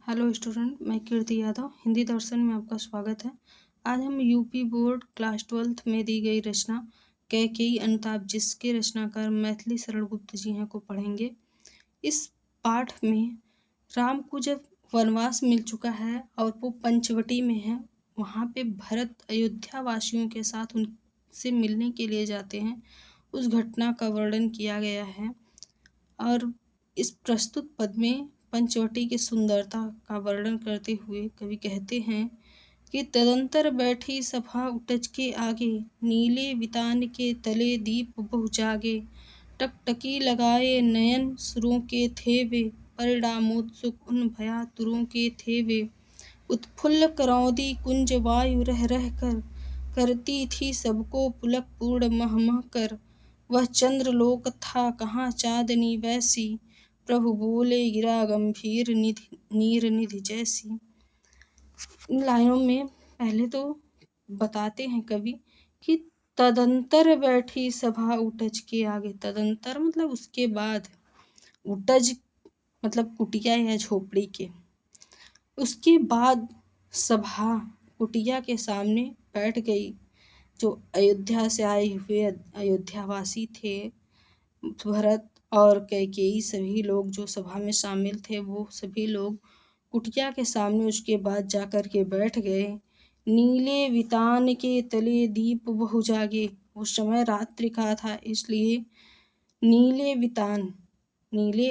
Hello student, मैं कीर्ति यादव हिंदी दर्शन में आपका स्वागत है। आज हम यूपी बोर्ड क्लास 12th में दी गई रचना कैकेयी अनुताप, जिसके रचनाकार मैथिली शरण गुप्त जी हैं, को पढ़ेंगे। इस पाठ में राम को जब वनवास मिल चुका है और वो पंचवटी में है, वहाँ पे भरत अयोध्या वासियों के साथ उनसे मिलने के लिए जाते हैं। उस घटना का वर्णन किया गया है और इस प्रस्तुत पद में पंचवटी की सुंदरता का वर्णन करते हुए कवि कहते हैं कि तदंतर बैठी सभा उटज के आगे, नीले वितान के तले दीप बहु जागे, टकटकी लगाए नयन सुरों के थे वे, परिणामोत्सुक उन भयातुरों के थे वे, उत्फुल्ल करौंदी कुंज वायु रह रह कर, करती थी सबको पुलक पूर्ण मह मह कर, वह चंद्रलोक था कहाँ चांदनी वैसी, प्रभु बोले गिरा गंभीर निधि नीर निधि जैसी। इन लाइनों में पहले तो बताते हैं कवि कि तदंतर बैठी सभा उटज के आगे। तदंतर मतलब उसके बाद, उटज मतलब कुटिया या झोपड़ी के। उसके बाद सभा कुटिया के सामने बैठ गई। जो अयोध्या से आए हुए अयोध्यावासी थे, भरत और कैकेयी, सभी लोग जो सभा में शामिल थे, वो सभी लोग कुटिया के सामने उसके बाद जाकर के बैठ गए। नीले वितान के तले दीप बहु जागे। उस समय रात्रि का था, इसलिए नीले वितान, नीले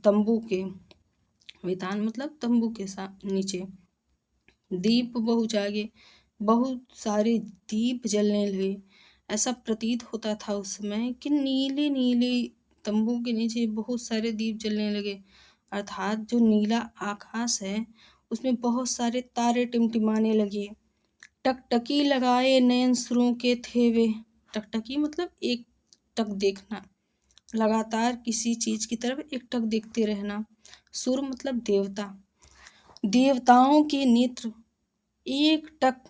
तंबू के, वितान मतलब तंबू के साथ नीचे, दीप बहु जागे, बहुत सारे दीप जलने लगे। ऐसा प्रतीत होता था उस समय कि नीले नीले तंबू के नीचे बहुत सारे दीप जलने लगे, अर्थात जो नीला आकाश है उसमें बहुत सारे तारे टिमटिमाने लगे। टकटकी लगाए नयन सुरों के थे वे। टकटकी मतलब एक टक देखना, लगातार किसी चीज की तरफ एक टक देखते रहना। सुर मतलब देवता, देवताओं के नेत्र एक टक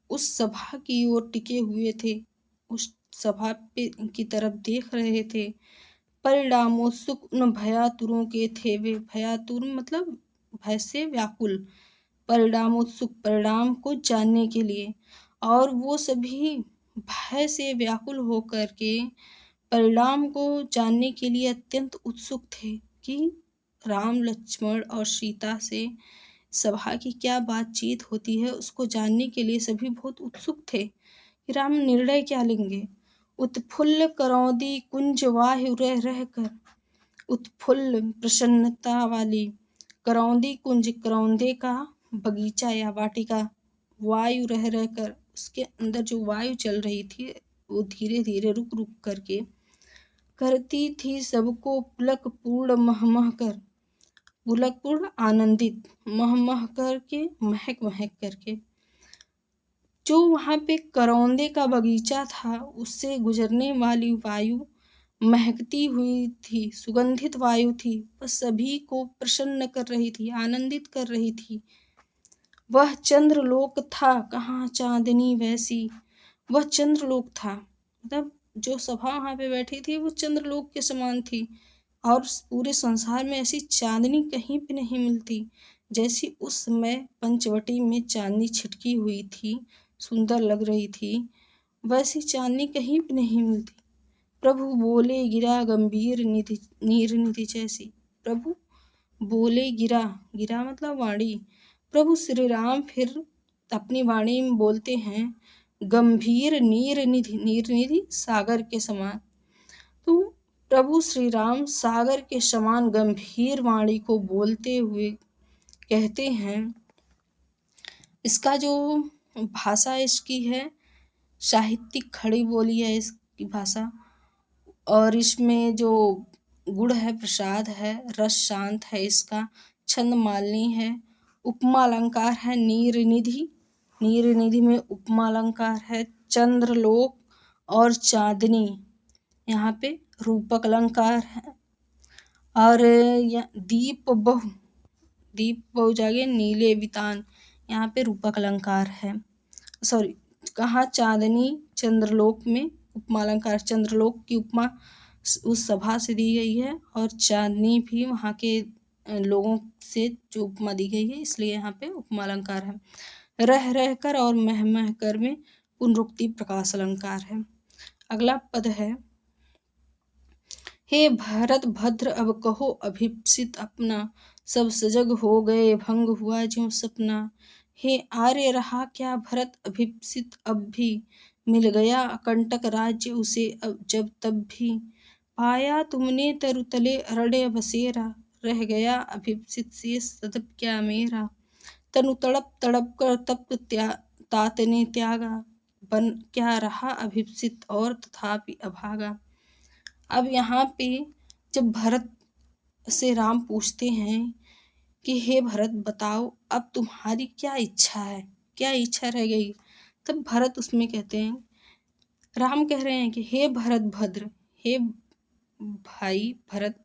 उस सभा की ओर टिके हुए थे, उस सभा पे की तरफ देख रहे थे। परिणामोत्सुक उन भयातुरों के थे वे। भयातुर मतलब भय से व्याकुल, परिणामोत्सुक परिणाम को जानने के लिए, और वो सभी भय से व्याकुल होकर के परिणाम को जानने के लिए अत्यंत उत्सुक थे कि राम, लक्ष्मण और सीता से सभा की क्या बातचीत होती है, उसको जानने के लिए सभी बहुत उत्सुक थे कि राम निर्णय क्या लेंगे। उत्फुल्ल करौंदी कुंज वायु रह रह कर। उत्फुल्ल प्रसन्नता वाली करौंदी कुंज, करौंदे का बगीचा या वाटिका, वायु रह रह कर, उसके अंदर जो वायु चल रही थी वो धीरे धीरे रुक रुक करके, करती थी सबको पुलक पूर्ण मह मह कर, पुलक पूर्ण आनंदित, मह मह करके महक महक करके। जो वहाँ पे करौंदे का बगीचा था, उससे गुजरने वाली वायु महकती हुई थी, सुगंधित वायु थी, वह सभी को प्रसन्न कर रही थी, आनंदित कर रही थी। वह चंद्रलोक था कहाँ चांदनी वैसी। वह चंद्रलोक था, मतलब जो सभा वहाँ पे बैठी थी वो चंद्रलोक के समान थी, और पूरे संसार में ऐसी चांदनी कहीं पे नहीं मिलती जैसी उस समय पंचवटी में चांदनी छिटकी हुई थी, सुंदर लग रही थी, वैसी चांदनी कहीं पे नहीं मिलती। प्रभु बोले गिरा गंभीर निधि नीर निधि जैसी। प्रभु बोले गिरा, गिरा मतलब वाणी। प्रभु श्री राम फिर अपनी वाणी में बोलते हैं गंभीर नीर निधि, नीर निधि सागर के समान। तो प्रभु श्री राम सागर के समान गंभीर वाणी को बोलते हुए कहते हैं। इसका जो भाषा इसकी है, साहित्यिक खड़ी बोली है इसकी भाषा, और इसमें जो गुण है, प्रसाद है, रस शांत है इसका, छंद मालिनी है, उपमा अलंकार है नीर निधि, नीर निधि में उपमा अलंकार है, चंद्रलोक और चांदनी यहाँ पे रूपक अलंकार है, और दीप बहु जागे नीले वितान यहाँ पे रूपक अलंकार है। सॉरी, कहाँ चांदनी चंद्रलोक में उपमा अलंकार, चंद्रलोक की उपमा उस सभा से दी गई है, और चांदनी भी वहाँ के लोगों से जो उपमा दी गई है, इसलिए यहाँ पे उपमा अलंकार है। रह रह कर और मह मह कर में पुनरुक्ति प्रकाश अलंकार है। अगला पद है, हे भरत भद्र अब कहो अभिप्सित अपना, सब सजग हो गए भंग हुआ ज्यों सपना। हे आर्य रहा क्या भरत अभिप्सित अब भी, मिल गया अकंटक राज्य उसे अब जब तब भी। पाया तुमने तरुतले अरण्य बसेरा, रह गया अभिप्सित शेष सदप क्या मेरा। तनु तड़प तड़प कर तप्त तात ने त्यागा, बन क्या रहा अभिप्सित और तथापि अभागा। अब यहाँ पे जब भरत से राम पूछते हैं कि हे भरत बताओ अब तुम्हारी क्या इच्छा है, क्या इच्छा रह गई, तब भरत उसमें कहते हैं, राम कह रहे हैं कि हे भरत भद्र, हे भाई भरत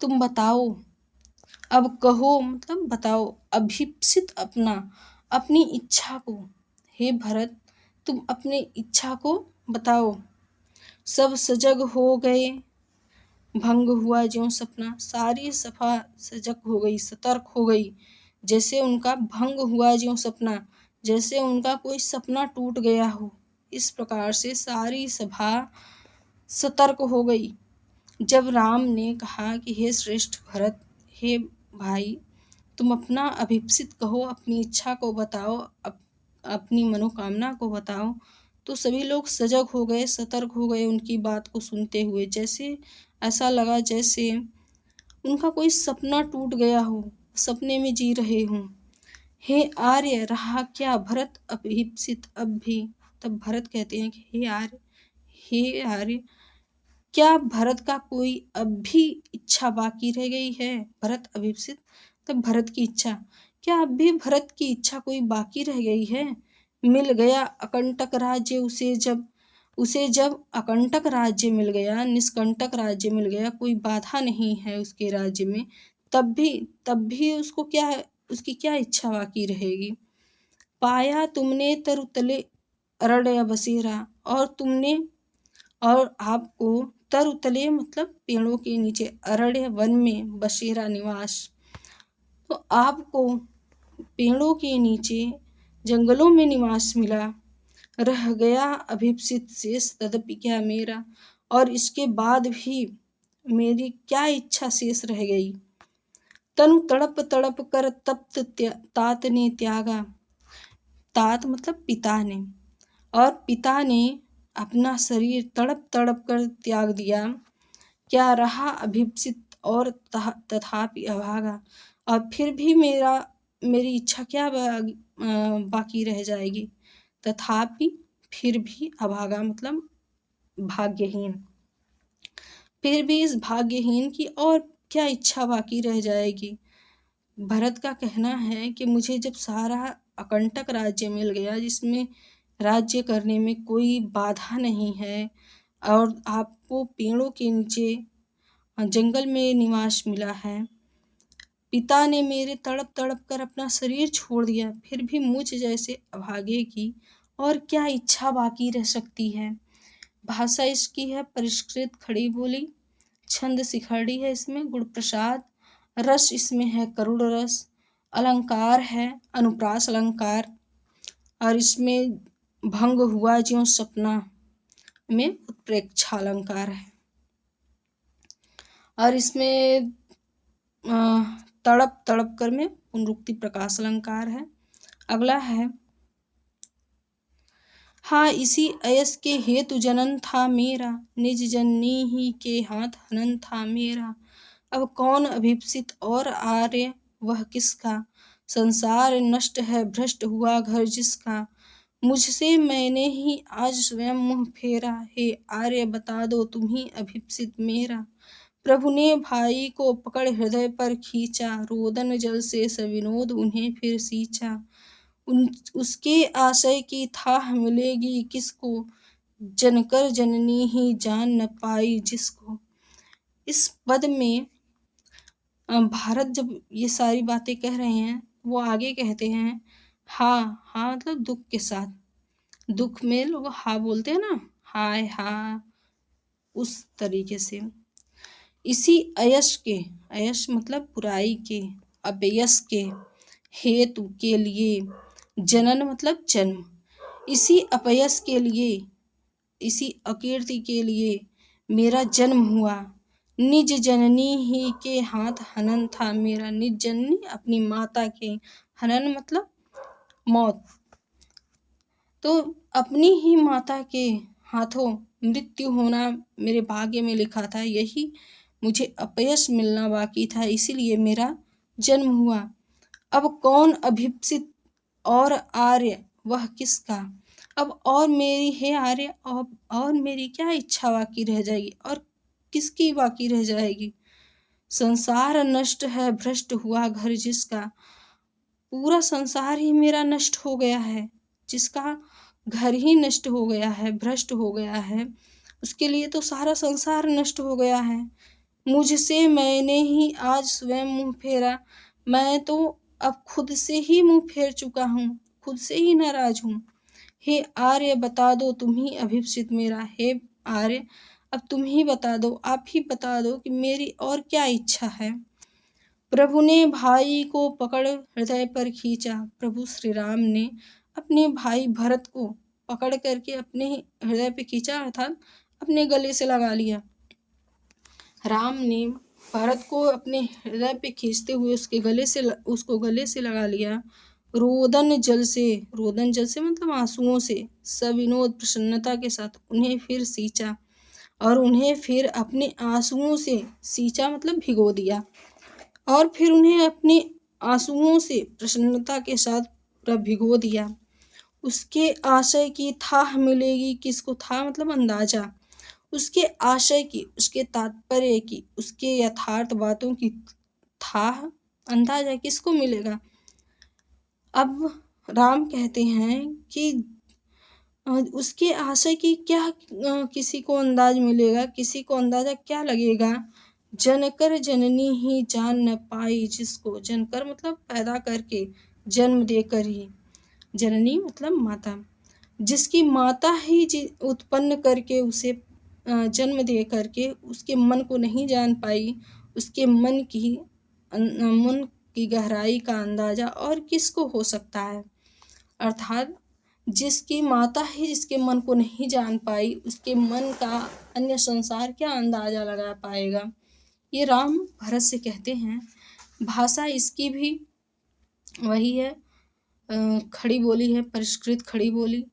तुम बताओ, अब कहो मतलब बताओ, अभिप्सित अपना अपनी इच्छा को, हे भरत तुम अपनी इच्छा को बताओ। सब सजग हो गए भंग हुआ ज्यों सपना, सारी सभा सजग हो गई, सतर्क हो गई, जैसे उनका भंग हुआ ज्यों सपना, जैसे उनका कोई सपना टूट गया हो, इस प्रकार से सारी सभा सतर्क हो गई। जब राम ने कहा कि हे श्रेष्ठ भरत, हे भाई तुम अपना अभिप्सित कहो, अपनी इच्छा को बताओ, अपनी मनोकामना को बताओ, तो सभी लोग सजग हो गए, सतर्क हो गए उनकी बात को सुनते हुए। जैसे ऐसा लगा जैसे उनका कोई सपना टूट गया हो, सपने में जी रहे हों। हे आर्य रहा क्या भरत अभिप्सित अब भी, तब भरत कहते हैं कि हे आर्य क्या भरत का कोई अब भी इच्छा बाकी रह गई है। भरत अभिप्सित तब भरत की इच्छा, क्या अब भी भरत की इच्छा कोई बाकी रह गई है। मिल गया अकंटक राज्य उसे जब अकंटक राज्य मिल गया, निष्कंटक राज्य मिल गया, कोई बाधा नहीं है उसके राज्य में, तब भी उसको क्या है, उसकी क्या इच्छा बाकी रहेगी। पाया तुमने तरुतले अरण्य बसेरा, और आपको तरुतले मतलब पेड़ों के नीचे, अरण्य वन में, बसेरा निवास, तो आपको पेड़ों के नीचे जंगलों में निवास मिला। रह गया अभिप्सित शेष तदपि क्या मेरा, और इसके बाद भी मेरी क्या इच्छा शेष रह गई। तनु तड़प तड़प कर तप्त तात ने त्यागा, तात मतलब पिता ने, और पिता ने अपना शरीर तड़प तड़प कर त्याग दिया। क्या रहा अभिप्सित और तथापि अभागा, और फिर भी मेरी इच्छा क्या बाकी रह जाएगी। तथापि फिर भी अभागा मतलब भाग्यहीन, फिर भी इस भाग्यहीन की और क्या इच्छा बाकी रह जाएगी। भरत का कहना है कि मुझे जब सारा अकंटक राज्य मिल गया, जिसमें राज्य करने में कोई बाधा नहीं है, और आपको पेड़ों के नीचे जंगल में निवास मिला है, पिता ने मेरे तड़प तड़प कर अपना शरीर छोड़ दिया, फिर भी मुझ जैसे अभागे की और क्या इच्छा बाकी रह सकती है। भाषा इसकी है परिष्कृत खड़ी बोली, छंद शिखड़ी है इसमें गुण प्रसाद, रस इसमें है करुण रस, अलंकार है अनुप्रास अलंकार, और इसमें भंग हुआ ज्यों सपना में उत्प्रेक्षा अलंकार है, और इसमें तड़प तड़प कर में पुनरुक्ति प्रकाश अलंकार है। अगला है, हाँ इसी अयस के हेतु जनन था मेरा, निज जननी ही के हाथ हनन था मेरा। अब कौन अभिप्सित और आर्य वह किसका, संसार नष्ट है भ्रष्ट हुआ घर जिसका। मुझसे मैंने ही आज स्वयं मुँह फेरा, हे आर्य बता दो तुम ही अभिप्सित मेरा। प्रभु ने भाई को पकड़ हृदय पर खींचा, रोदन जल से सविनोद उन्हें फिर सींचा। उसके आशय की थाह मिलेगी किसको, जनकर जननी ही जान न पाई जिसको। इस पद में भारत जब ये सारी बातें कह रहे हैं, वो आगे कहते हैं, हाँ हाँ मतलब दुख के साथ, दुख में लोग हा बोलते हैं ना, हाय हा, उस तरीके से इसी अयश के, अयश मतलब बुराई के, अपयश के हेतु के लिए, जनन मतलब जन्म, इसी अपयश के लिए, इसी अकीर्ति के लिए मेरा जन्म हुआ। निज जननी ही के हाथ हनन था मेरा, निज जननी अपनी माता के, हनन मतलब मौत, तो अपनी ही माता के हाथों मृत्यु होना मेरे भाग्य में लिखा था, यही मुझे अपयश मिलना बाकी था, इसीलिए मेरा जन्म हुआ। अब कौन अभिप्सित और आर्य वह किसका, अब और मेरी है आर्य, और मेरी क्या इच्छा बाकी रह जाएगी, और किसकी बाकी रह जाएगी। संसार नष्ट है भ्रष्ट हुआ घर जिसका, पूरा संसार ही मेरा नष्ट हो गया है, जिसका घर ही नष्ट हो गया है, भ्रष्ट हो गया है, उसके लिए तो सारा संसार नष्ट हो गया है। मुझसे मैंने ही आज स्वयं मुँह फेरा, मैं तो अब खुद से ही मुँह फेर चुका हूँ, खुद से ही नाराज हूँ। हे आर्य बता दो तुम ही अभिप्सित मेरा, हे आर्य अब तुम ही बता दो, आप ही बता दो कि मेरी और क्या इच्छा है। प्रभु ने भाई को पकड़ हृदय पर खींचा, प्रभु श्री राम ने अपने भाई भरत को पकड़ करके अपने हृदय पे खींचा, अर्थात अपने गले से लगा लिया। राम ने भरत को अपने हृदय पे खींचते हुए उसको गले से लगा लिया। रोदन जल से मतलब आंसुओं से, सविनोद प्रसन्नता के साथ उन्हें फिर सींचा, और उन्हें फिर अपने आंसुओं से सींचा मतलब भिगो दिया, और फिर उन्हें अपने आंसुओं से प्रसन्नता के साथ भिगो दिया। उसके आशय की थाह मिलेगी किसको, था मतलब अंदाजा, उसके आशय की, उसके तात्पर्य की, उसके यथार्थ बातों की थाह, अंदाजा किसको मिलेगा। अब राम कहते हैं कि उसके आशय की क्या किसी को अंदाज मिलेगा, किसी को अंदाजा क्या लगेगा। जनकर जननी ही जान न पाई जिसको, जनकर मतलब पैदा करके, जन्म देकर ही, जननी मतलब माता, जिसकी माता ही उत्पन्न करके उसे जन्म दे करके उसके मन को नहीं जान पाई, उसके मन की गहराई का अंदाजा और किसको हो सकता है। अर्थात जिसकी माता ही जिसके मन को नहीं जान पाई, उसके मन का अन्य संसार क्या अंदाजा लगा पाएगा। ये राम भरत से कहते हैं। भाषा इसकी भी वही है, खड़ी बोली है, परिष्कृत खड़ी बोली,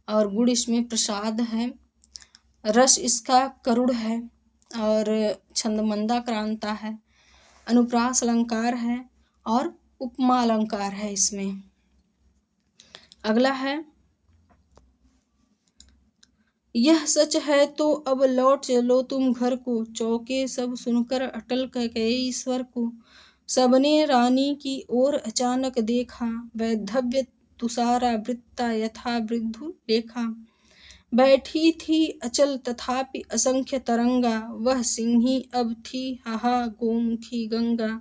और गुण इसमें प्रसाद है, रस इसका करुण है, और छंद मंदाक्रांता है, अनुप्रास अलंकार है, और उपमा अलंकार है इसमें। अगला है, यह सच है तो अब लौट चलो तुम घर को, चौके सब सुनकर अटल कहे ईश्वर को। सबने रानी की ओर अचानक देखा, वैधव्य तुषारा वृत्ता यथा वृद्धु लेखा। बैठी थी अचल तथापि असंख्य तरंगा, वह सिंही अब थी हाहा गोमुखी गंगा।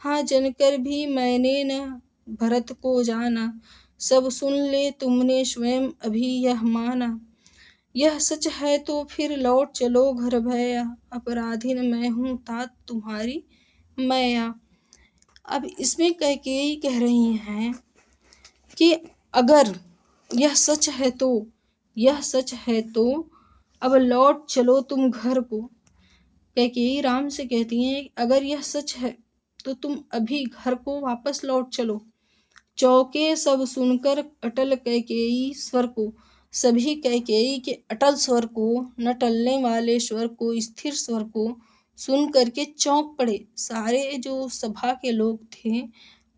हाँ जनकर भी मैंने न भरत को जाना, सब सुन ले तुमने स्वयं अभी यह माना। यह सच है तो फिर लौट चलो घर भैया, अपराधीन मैं हूँ तात तुम्हारी मैया। अब इसमें कैकेयी कह रही हैं कि अगर यह सच है तो, यह सच है तो अब लौट चलो तुम घर को। कैकेयी राम से कहती हैं अगर यह सच है तो तुम अभी घर को वापस लौट चलो। चौके सब सुनकर अटल कैकेयी स्वर को, सभी कैकेयी के अटल स्वर को, न टलने वाले स्वर को, स्थिर स्वर को सुन करके चौंक पड़े। सारे जो सभा के लोग थे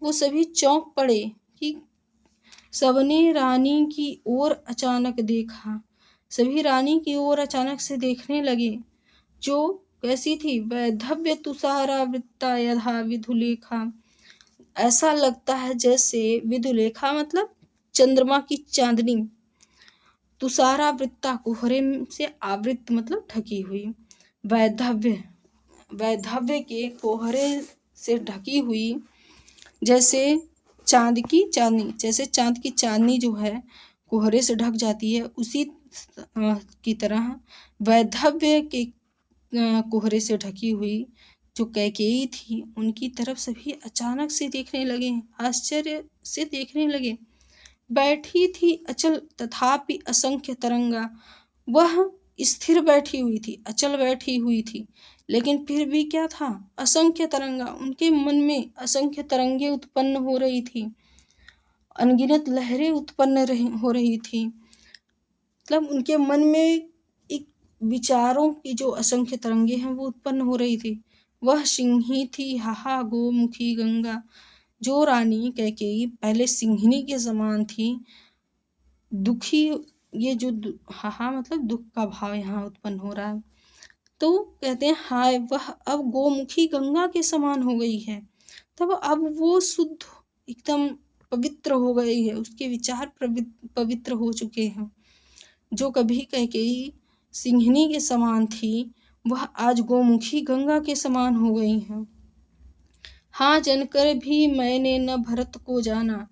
वो सभी चौंक पड़े कि सबने रानी की ओर अचानक देखा, सभी रानी की ओर अचानक से देखने लगे, जो कैसी थी, वैधव्य तुषारा वृत्ता यथा विधुलेखा। ऐसा लगता है जैसे विधुलेखा मतलब चंद्रमा की चांदनी, तुषारा वृत्ता कोहरे से आवृत मतलब ढकी हुई, वैधव्य के कोहरे से ढकी हुई, जैसे चांद की चांदनी, जैसे चांद की चांदनी जो है कोहरे से ढक जाती है, उसी की तरह वैधव्य के कोहरे से ढकी हुई जो कैकेयी थी उनकी तरफ सभी अचानक से देखने लगे, आश्चर्य से देखने लगे। बैठी थी अचल तथापि असंख्य तरंगा, वह स्थिर बैठी हुई थी, अचल बैठी हुई थी, लेकिन फिर भी क्या था, असंख्य तरंगा। उनके मन में असंख्य तरंगे उत्पन्न हो रही थी, अनगिनत लहरें उत्पन्न हो रही थी। मतलब उनके मन में एक विचारों की जो असंख्य तरंगे हैं वो उत्पन्न हो रही थी। वह सिंही थी हाहा गोमुखी गंगा। जो रानी कैकेयी पहले सिंहनी के समान थी, दुखी, ये जो हाहा मतलब दुख का भाव यहाँ उत्पन्न हो रहा है, तो कहते हैं हाय वह अब गोमुखी गंगा के समान हो गई है। तब अब वो शुद्ध एकदम पवित्र हो गई है, उसके विचार पवित्र हो चुके हैं। जो कभी कैकेयी सिंहनी के समान थी, वह आज गोमुखी गंगा के समान हो गई हैं। हाँ जानकर भी मैंने न भरत को जाना।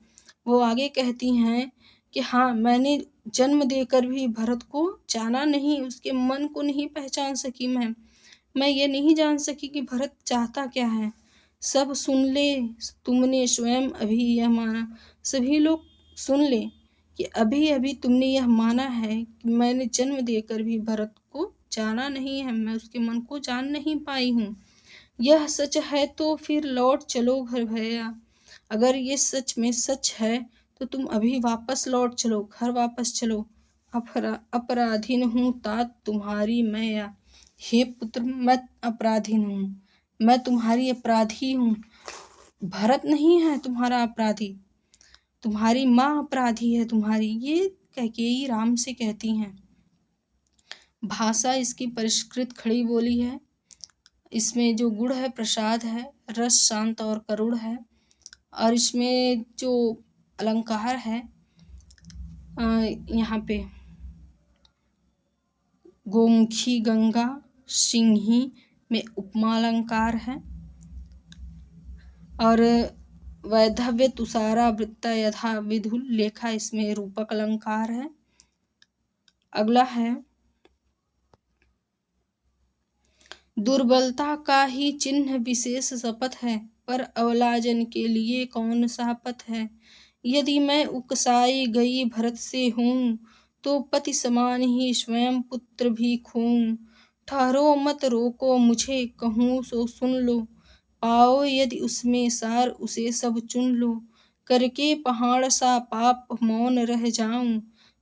वो आगे कहती हैं कि हाँ, मैंने जन्म देकर भी भरत को जाना नहीं, उसके मन को नहीं पहचान सकी मैं ये नहीं जान सकी कि भरत चाहता क्या है। सब सुन ले, तुमने स्वयं अभी यह माना। सभी लोग सुन ले कि अभी अभी तुमने यह माना है कि मैंने जन्म देकर भी भरत को जाना नहीं है, मैं उसके मन को जान नहीं पाई हूँ। यह सच है तो फिर लौट चलो घर भैया। अगर ये सच में सच है तो तुम अभी वापस लौट चलो, घर वापस चलो। अपराधीन हूँ तात तुम्हारी मैं या। हे पुत्र, मैं अपराधीन हूँ, मैं तुम्हारी अपराधी हूँ। भरत नहीं है तुम्हारा अपराधी, तुम्हारी माँ अपराधी है तुम्हारी। ये कैकेयी राम से कहती हैं। भाषा इसकी परिष्कृत खड़ी बोली है। इसमें जो गुण है प्रसाद है, रस शांत और करुण है। और इसमें जो अलंकार है यहाँ पे गोमुखी गंगा, सिंही में उपमा अलंकार है। और वैधव्य तुषारा वृत्ता यथा विधुल लेखा, इसमें रूपक अलंकार है। अगला है दुर्बलता का ही चिन्ह विशेष शपथ है, पर अवलाजन के लिए कौन सा पथ है। यदि मैं उकसाई गई भरत से हूँ, तो पति समान ही स्वयं पुत्र भी खूँ। ठहरो मत रोको मुझे, कहूँ सो सुन लो। पाओ यदि उसमें सार उसे सब चुन लो। करके पहाड़ सा पाप मौन रह जाऊं,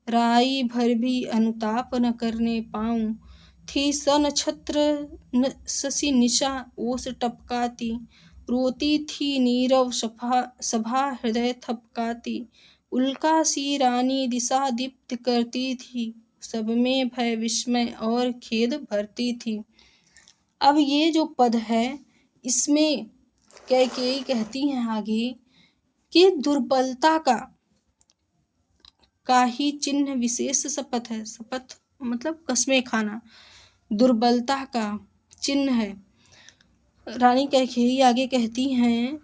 राई भर भी अनुताप न करने पाऊं। थी सन छत्र शशि निशा ओस टपकाती, रोती थी नीरव सभा हृदय थपकाती। उल्का सी रानी दिशा दीप्त करती थी, सब में भय विस्मय और खेद भरती थी। अब ये जो पद है इसमें कैकेयी कहती हैं आगे कि दुर्बलता का ही चिन्ह विशेष शपथ है। शपथ मतलब कसमें खाना, दुर्बलता का चिन्ह है। रानी कैकेयी आगे कहती हैं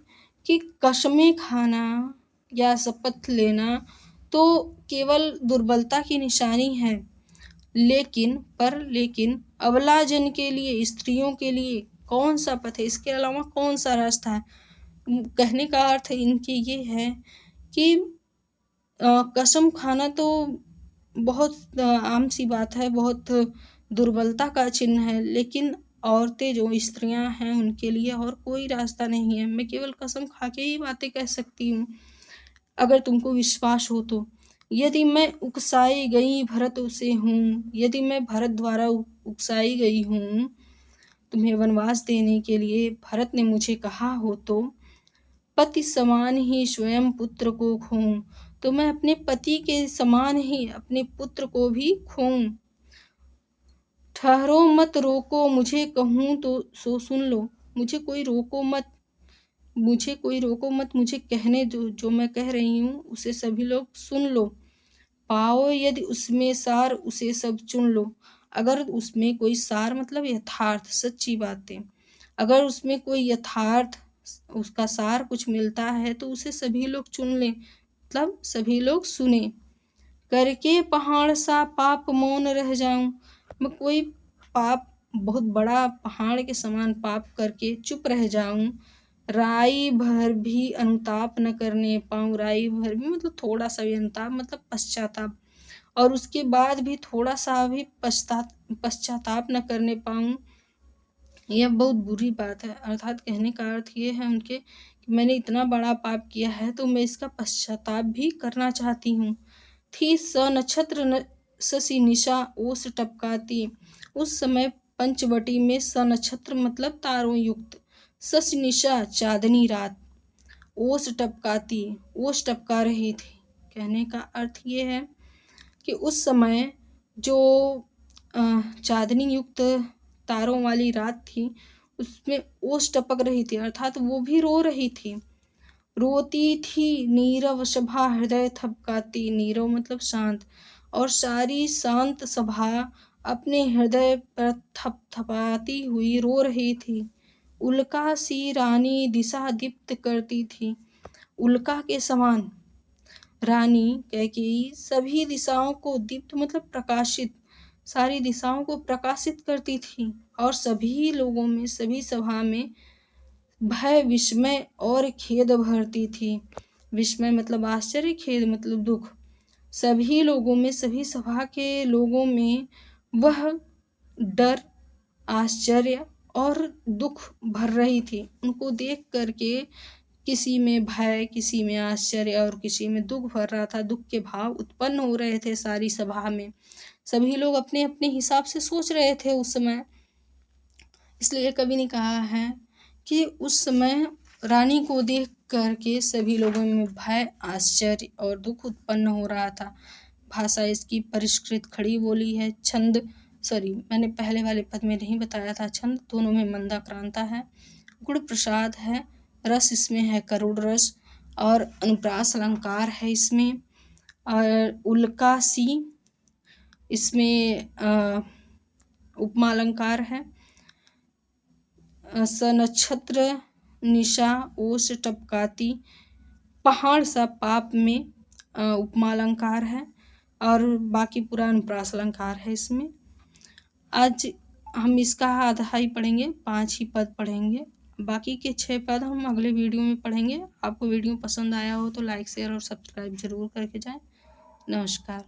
कि कसमें खाना या शपथ लेना तो केवल दुर्बलता की निशानी है, लेकिन अबला जन के लिए, स्त्रियों के लिए कौन सा पथ है, इसके अलावा कौन सा रास्ता है। कहने का अर्थ इनके ये है कि कसम खाना तो बहुत आम सी बात है, बहुत दुर्बलता का चिन्ह है, लेकिन औरतें जो स्त्रियां हैं उनके लिए और कोई रास्ता नहीं है। मैं केवल कसम खा के ही बातें कह सकती हूँ, अगर तुमको विश्वास हो तो। यदि मैं उकसाई गई भरत से हूँ, यदि मैं भरत द्वारा उकसाई गई हूँ तुम्हें वनवास देने के लिए, भरत ने मुझे कहा हो तो पति समान ही स्वयं पुत्र को खोऊं, तो मैं अपने पति के समान ही अपने पुत्र को भी खोऊं। ठहरो मत रोको मुझे, कहूँ तो सो सुन लो। मुझे कोई रोको मत, मुझे कहने दो, जो मैं कह रही हूँ उसे सभी लोग सुन लो। पाओ यदि उसमें सार उसे सब चुन लो। अगर उसमें कोई सार मतलब यथार्थ सच्ची बातें, अगर उसमें कोई यथार्थ उसका सार कुछ मिलता है तो उसे सभी लोग चुन लें, मतलब सभी लोग सुने। करके पहाड़ सा पाप मौन रह जाऊं, मैं कोई पाप बहुत बड़ा पहाड़ के समान पाप करके चुप रह जाऊं, राई भर भी अनुताप न करने पाऊं। राई भर भी मतलब थोड़ा सा भी अनुताप मतलब पश्चाताप, और उसके बाद भी थोड़ा सा भी पश्चाताप न करने पाऊं, यह बहुत बुरी बात है। अर्थात कहने का अर्थ ये है उनके कि मैंने इतना बड़ा पाप किया है तो मैं इसका पश्चाताप भी करना चाहती हूँ। थी स नक्षत्र शशि निशा ओस टपकाती। उस समय पंचवटी में स नक्षत्र मतलब तारों युक्त, शशि निशा चांदनी रात, ओस टपकाती ओस टपका रही थी। कहने का अर्थ ये है कि उस समय जो चांदनी युक्त तारों वाली रात थी उसमें ओस टपक रही थी, अर्थात वो भी रो रही थी। रोती थी नीरव सभा हृदय थपकाती। नीरव मतलब शांत, और सारी शांत सभा अपने हृदय पर थपथपाती हुई रो रही थी। उल्का सी रानी दिशा दीप्त करती थी। उल्का के समान रानी कैकेयी सभी दिशाओं को दीप्त मतलब प्रकाशित, सारी दिशाओं को प्रकाशित करती थी, और सभी लोगों में, सभी सभा में भय विस्मय और खेद भरती थी। विस्मय मतलब आश्चर्य, खेद मतलब दुख। सभी लोगों में, सभी सभा के लोगों में वह डर, आश्चर्य और दुख भर रही थी। उनको देख करके किसी में भय, किसी में आश्चर्य और किसी में दुख भर रहा था। दुख के भाव उत्पन्न हो रहे थे सारी सभा में। सभी लोग अपने अपने हिसाब से सोच रहे थे उस समय। इसलिए कवि ने कहा है कि उस समय रानी को देख करके सभी लोगों में भय, आश्चर्य और दुख उत्पन्न हो रहा था। भाषा इसकी परिष्कृत खड़ी बोली है। छंद, सॉरी मैंने पहले वाले पद में नहीं बताया था, छंद दोनों में मंदा क्रांता है। गुण प्रसाद है, रस इसमें है करुण रस, और अनुप्रास अलंकार है इसमें, और उल्कासी इसमें उपमा अलंकार है। स नक्षत्र निशा ओस टपकाती, पहाड़ सा पाप में उपमा अलंकार है, और बाकी पूरा अनुप्रास अलंकार है इसमें। आज हम इसका आधा ही पढ़ेंगे, 5 ही पद पढ़ेंगे, बाकी के 6 पद हम अगले वीडियो में पढ़ेंगे। आपको वीडियो पसंद आया हो तो लाइक, शेयर और सब्सक्राइब जरूर करके जाएं। नमस्कार।